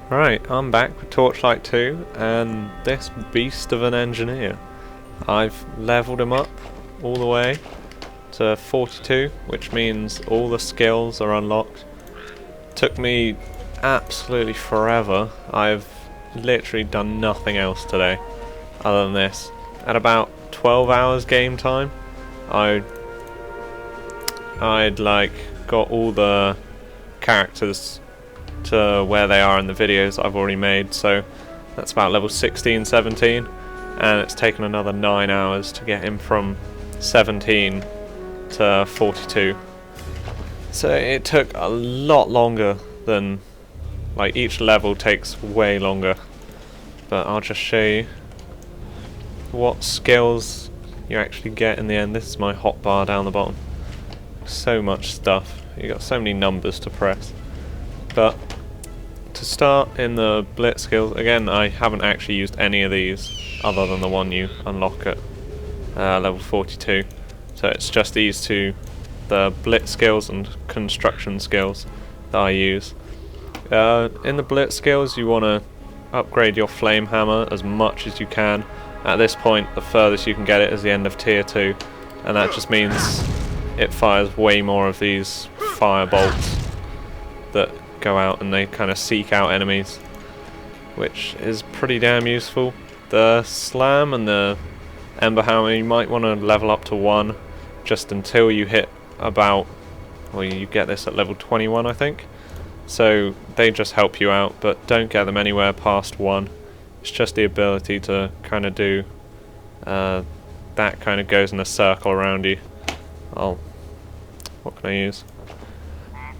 Right, I'm back with Torchlight 2 and this beast of an engineer. I've leveled him up all the way to 42, which means all the skills are unlocked. Took me absolutely forever. I've literally done nothing else today other than this. At about 12 hours game time, I'd like got all the characters to where they are in the videos I've already made, so that's about level 16, 17, and it's taken another 9 hours to get him from 17 to 42. So it took a lot longer than, like, each level takes way longer, but I'll just show you what skills you actually get in the end. This is my hotbar down the bottom. So much stuff, you got so many numbers to press. But to start in the blitz skills, again, I haven't actually used any of these other than the one you unlock at level 42. So it's just these two, the blitz skills and construction skills, that I use. In the blitz skills, you want to upgrade your flame hammer as much as you can. At this point, the furthest you can get it is the end of tier 2, and that just means it fires way more of these fire bolts that go out and they kind of seek out enemies, which is pretty damn useful. The slam and the ember hammer you might want to level up to 1 just until you hit about, well, you get this at level 21 I think, so they just help you out, but don't get them anywhere past 1. It's just the ability to kind of do that kind of goes in a circle around you. What can I use?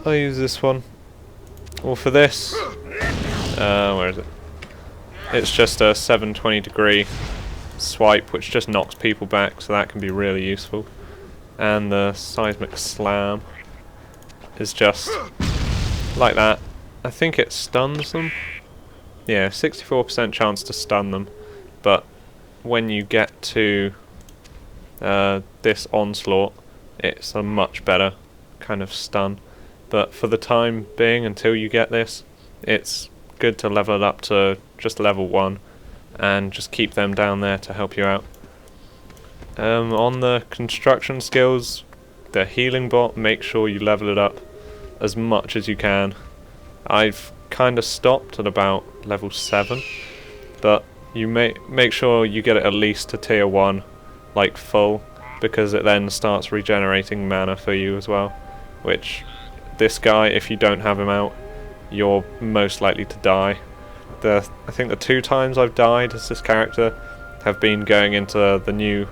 I'll use this one. Well, for this, where is it? It's just a 720 degree swipe, which just knocks people back, so that can be really useful. And the seismic slam is just like that. I think it stuns them. Yeah, 64% chance to stun them, but when you get to this onslaught, it's a much better kind of stun. But for the time being, until you get this, it's good to level it up to just level 1 and just keep them down there to help you out. On the construction skills, the healing bot, make sure you level it up as much as you can. I've kind of stopped at about level 7, but you make sure you get it at least to tier 1, like full, because it then starts regenerating mana for you as well, which this guy, if you don't have him out, you're most likely to die. I think the 2 times I've died as this character have been going into the new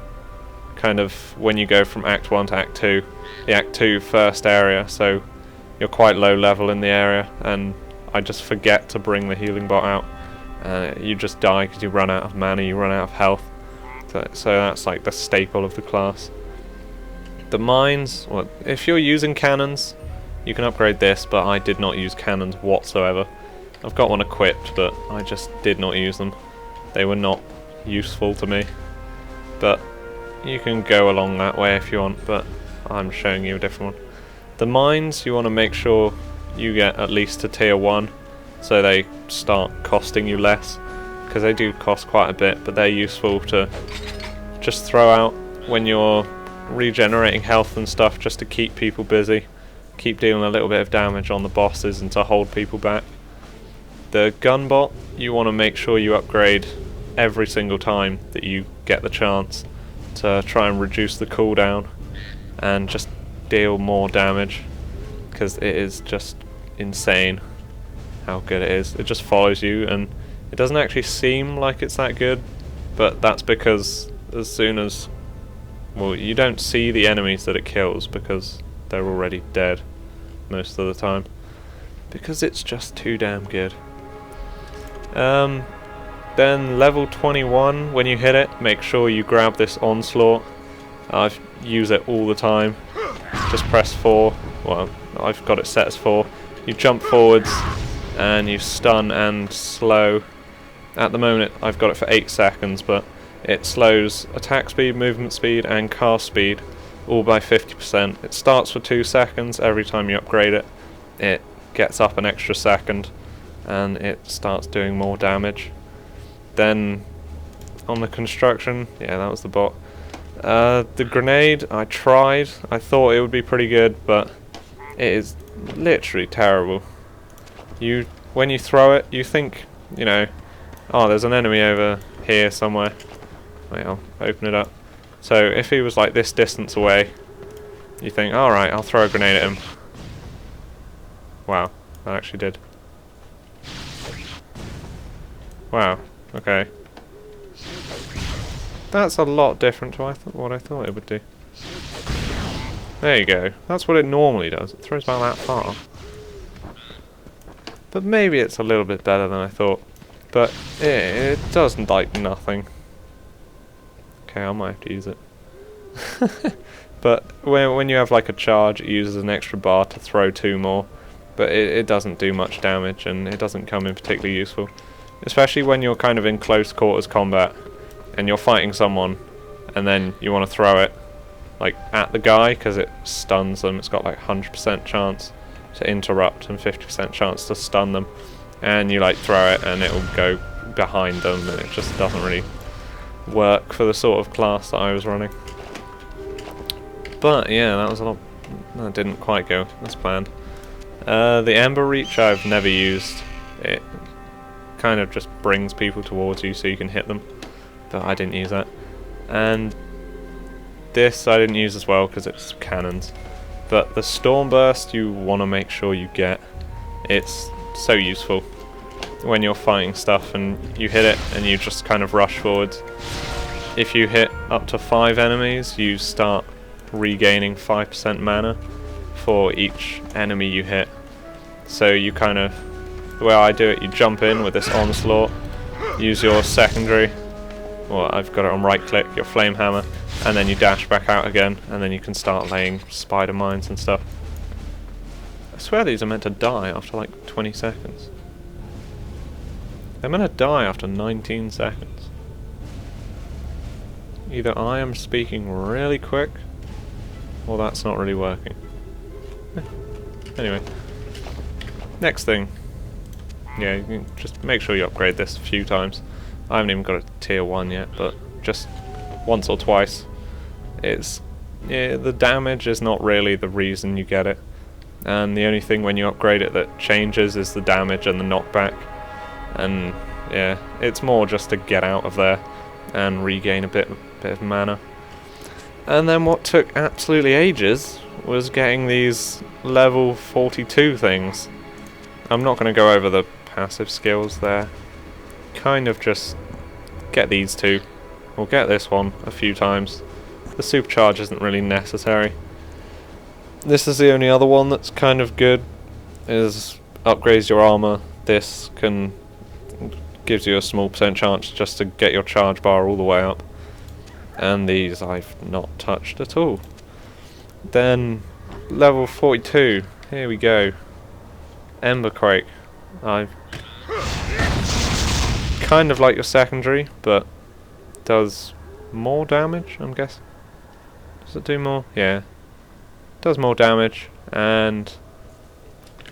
kind of, when you go from Act 1 to Act 2, the Act 2 first area, so you're quite low level in the area, and I just forget to bring the healing bot out. You just die because you run out of mana, you run out of health. So that's like the staple of the class. The mines, well, if you're using cannons, you can upgrade this, but I did not use cannons whatsoever. I've got one equipped, but I just did not use them. They were not useful to me. But you can go along that way if you want, but I'm showing you a different one. The mines, you want to make sure you get at least to tier 1, so they start costing you less, because they do cost quite a bit, but they're useful to just throw out when you're regenerating health and stuff, just to keep people busy. Keep dealing a little bit of damage on the bosses and to hold people back. The gun bot, you want to make sure you upgrade every single time that you get the chance to try and reduce the cooldown and just deal more damage, because it is just insane how good it is. It just follows you, and it doesn't actually seem like it's that good, but that's because as soon as, well, you don't see the enemies that it kills because they're already dead most of the time, because it's just too damn good. Then level 21, when you hit it, make sure you grab this onslaught. I use it all the time. Just press 4, well, I've got it set as 4. You jump forwards and you stun and slow. At the moment I've got it for 8 seconds, but It slows attack speed, movement speed, and cast speed all by 50%. It starts for 2 seconds. Every time you upgrade it, it gets up an extra second, and it starts doing more damage. Then on the construction, yeah, that was the bot. The grenade, I tried. I thought it would be pretty good, but it is literally terrible. When you throw it, you think, you know, oh, there's an enemy over here somewhere. Wait, I'll open it up. So if he was like this distance away, you think, alright, I'll throw a grenade at him. Wow, that actually did. Wow, okay. That's a lot different to what I thought it would do. There you go. That's what it normally does. It throws about that far. But maybe it's a little bit better than I thought. But it does like nothing. Okay, I might have to use it. But when you have like a charge, it uses an extra bar to throw 2 more. But it doesn't do much damage, and it doesn't come in particularly useful. Especially when you're kind of in close quarters combat and you're fighting someone and then you want to throw it like at the guy because it stuns them. It's got like 100% chance to interrupt and 50% chance to stun them, and you like throw it and it'll go behind them, and it just doesn't really work for the sort of class that I was running. But yeah, that didn't quite go as planned. The Ember Reach I've never used. It kind of just brings people towards you so you can hit them, but I didn't use that. And this I didn't use as well because it's cannons. But the Storm Burst you want to make sure you get. It's so useful when you're fighting stuff and you hit it and you just kind of rush forwards. If you hit up to 5 enemies, you start regaining 5% mana for each enemy you hit. So you kind of, the way I do it, you jump in with this Onslaught, use your secondary, well, I've got it on right click, your Flame Hammer, and then you dash back out again, and then you can start laying spider mines and stuff. I swear these are meant to die after like 20 seconds. They're meant to die after 19 seconds. Either I am speaking really quick, or that's not really working. Anyway, next thing. Yeah, you can just make sure you upgrade this a few times. I haven't even got a tier 1 yet, but just once or twice. The damage is not really the reason you get it, and the only thing when you upgrade it that changes is the damage and the knockback. And yeah, it's more just to get out of there and regain a bit of mana. And then what took absolutely ages was getting these level 42 things. I'm not going to go over the passive skills there. Kind of just get these 2. We'll get this one a few times. The supercharge isn't really necessary. This is the only other one that's kind of good, is upgrades your armor. This gives you a small % chance just to get your charge bar all the way up. And these I've not touched at all. Then level 42, here we go. Emberquake. I've kind of like your secondary, but does more damage, I'm guessing. Does it do more? Yeah. Does more damage, and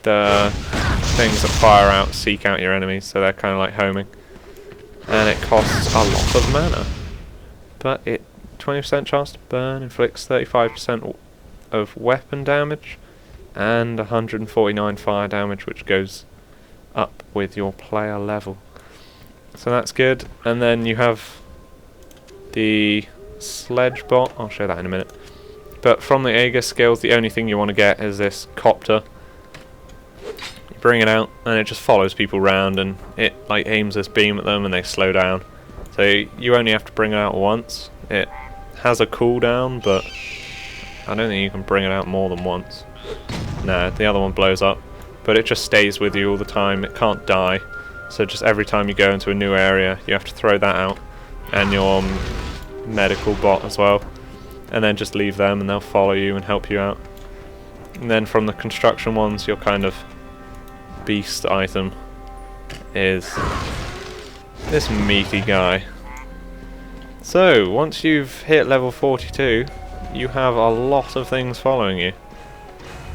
the things that fire out seek out your enemies, so they're kind of like homing. And it costs a lot of mana. But it 20% chance to burn, inflicts 35% of weapon damage, and 149 fire damage, which goes up with your player level. So that's good. And then you have the sledge bot. I'll show that in a minute. But from the Aegis skills, the only thing you want to get is this copter. You bring it out, and it just follows people around, and it like aims this beam at them, and they slow down. So you only have to bring it out once. It has a cooldown, but I don't think you can bring it out more than once. No, the other one blows up, but it just stays with you all the time. It can't die, so just every time you go into a new area, you have to throw that out, and your medical bot as well, and then just leave them, and they'll follow you and help you out. And then from the construction ones, your kind of beast item is this meaty guy. So, once you've hit level 42, you have a lot of things following you.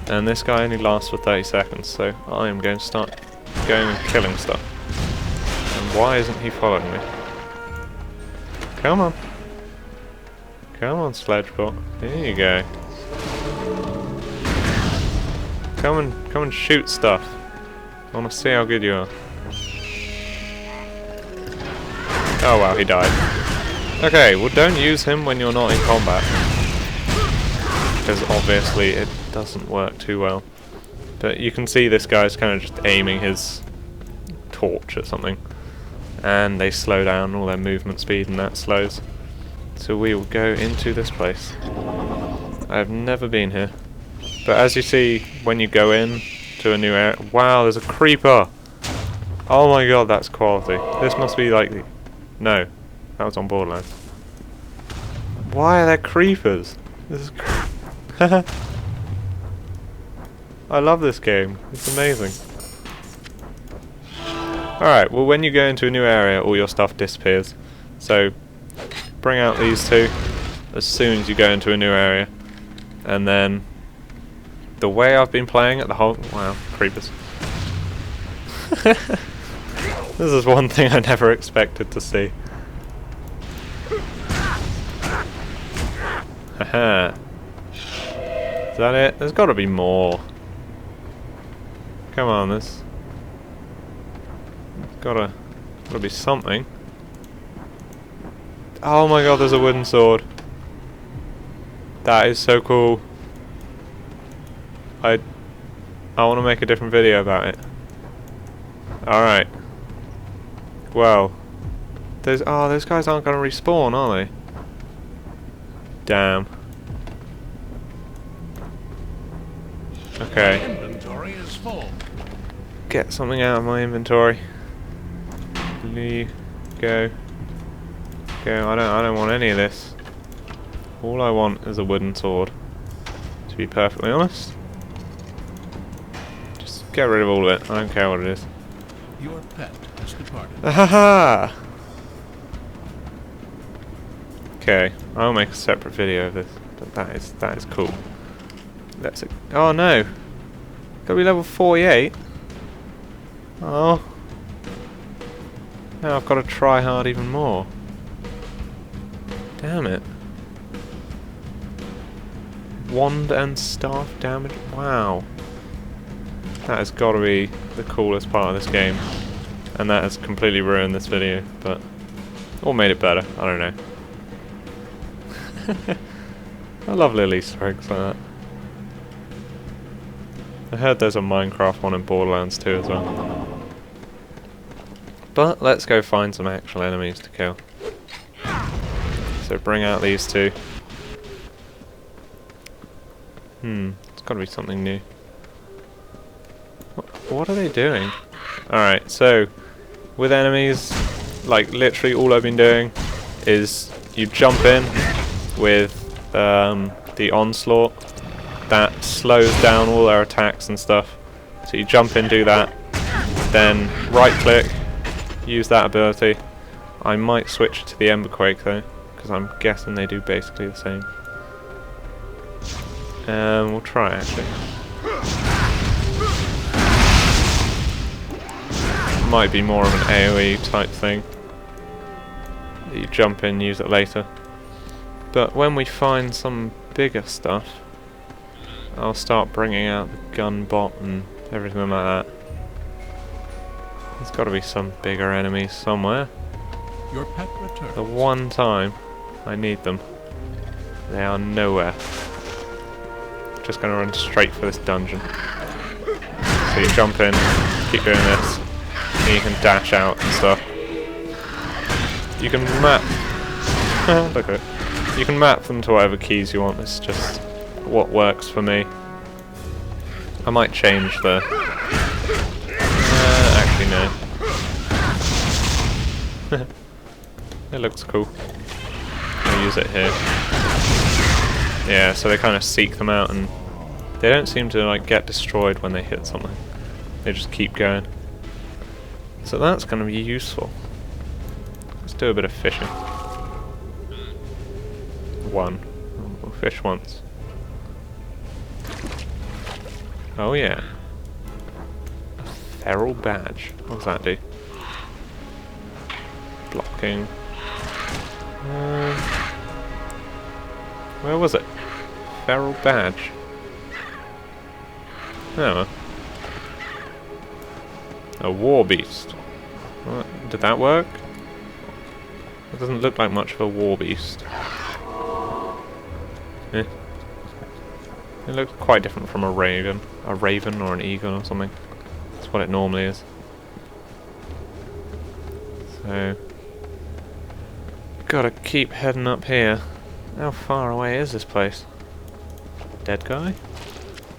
And this guy only lasts for 30 seconds, so I am going to start going and killing stuff. And why isn't he following me? Come on. Come on, Sledgebot. Here you go. Come and shoot stuff. I want to see how good you are. Oh wow, he died. Okay, well don't use him when you're not in combat. Because obviously it doesn't work too well. But you can see this guy's kind of just aiming his torch at something. And they slow down all their movement speed and that slows. So we will go into this place. I have never been here. But as you see, when you go in to a new area... Wow, there's a creeper! Oh my god, that's quality. This must be like the... No, that was on Borderlands. Why are there creepers? This is... I love this game. It's amazing. Alright, well when you go into a new area, all your stuff disappears. So, bring out these two as soon as you go into a new area. And then, the way I've been playing it the whole... Wow, creepers. This is one thing I never expected to see. Haha. Is that it? There's got to be more. Come on, there's gotta be something. Oh my god, there's a wooden sword. That is so cool. I want to make a different video about it. Alright. Well, those guys aren't going to respawn, are they? Damn. Okay. Inventory is full. Get something out of my inventory. Go. I don't want any of this. All I want is a wooden sword. To be perfectly honest. Just get rid of all of it. I don't care what it is. Your pet has departed. Ahaha! Okay, I'll make a separate video of this. But that is cool. Let's. Oh no! Gotta be level 48. Oh. Now I've got to try hard even more. Damn it. Wand and staff damage. Wow. That has got to be the coolest part of this game. And that has completely ruined this video, but... Or made it better, I don't know. I love little Easter eggs like that. I heard there's a Minecraft one in Borderlands 2 as well. But let's go find some actual enemies to kill. So bring out these two. It's got to be something new. What are they doing? Alright, so with enemies, like literally all I've been doing is you jump in with the onslaught. That slows down all their attacks and stuff. So you jump in, do that, then right click, use that ability. I might switch to the Emberquake though, because I'm guessing they do basically the same. We'll try actually. Might be more of an AoE type thing. You jump in, use it later. But when we find some bigger stuff, I'll start bringing out the gun bot and everything like that. There's got to be some bigger enemies somewhere. Your pet returns. The one time I need them, they are nowhere. Just going to run straight for this dungeon. So you jump in, keep doing this, and you can dash out and stuff. You can map. Look at it. You can map them to whatever keys you want. It's just what works for me. I might change the... actually no. It looks cool. I'll use it here. Yeah, so they kind of seek them out and they don't seem to like get destroyed when they hit something. They just keep going. So that's going to be useful. Let's do a bit of fishing. one. We'll fish once. Oh yeah. A feral badge. What does that do? Blocking. Where was it? Feral badge. Oh. A war beast. What? Did that work? It doesn't look like much of a war beast. Eh. It looks quite different from a raven. A raven or an eagle or something. That's what it normally is. So... gotta keep heading up here. How far away is this place? Dead guy?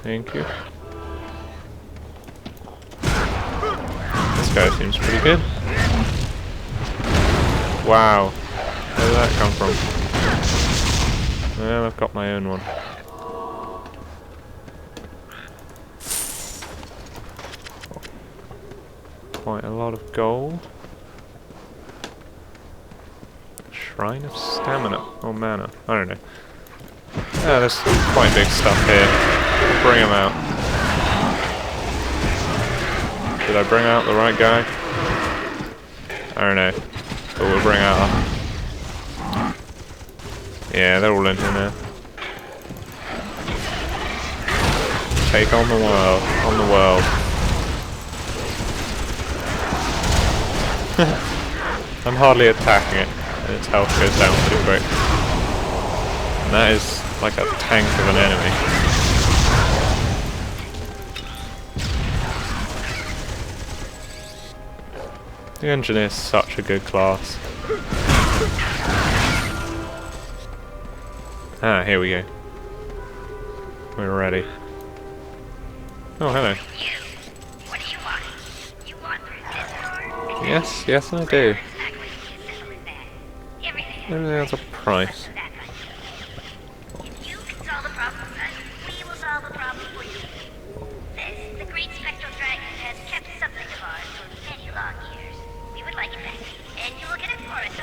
Thank you. This guy seems pretty good. Wow. Where did that come from? Well, I've got my own one. Quite a lot of gold. Shrine of Stamina. Or Mana. I don't know. Yeah, there's quite big stuff here. I'll bring him out. Did I bring out the right guy? I don't know. But we'll bring out... yeah, they're all in here now. Take on the world. On the world. I'm hardly attacking it. And its health goes down too quick. And that is like a tank of an enemy. The Engineer is such a good class. Ah, here we go. We're ready. Oh, hello. What do you want? You want this? Yes, yes I do. Everything Everything has a price. If you can solve the problem, then we will solve the problem for you. This, the great spectral dragon, has kept something of ours for many long years. We would like it back, and you will get it for us.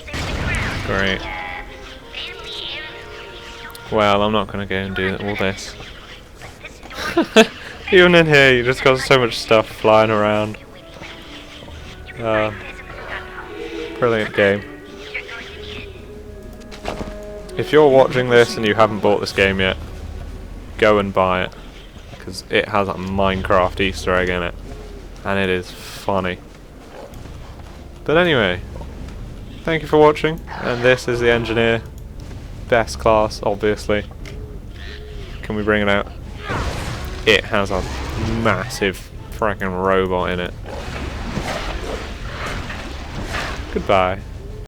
There's a crown. Great. Family heirloom. Well, I'm not going to go and do all this. This story Even in here, you just got so much stuff flying around. Brilliant game. If you're watching this and you haven't bought this game yet, go and buy it. Because it has a Minecraft Easter egg in it. And it is funny. But anyway, thank you for watching. And this is the Engineer. Best class, obviously. Can we bring it out? It has a massive fracking robot in it. Goodbye.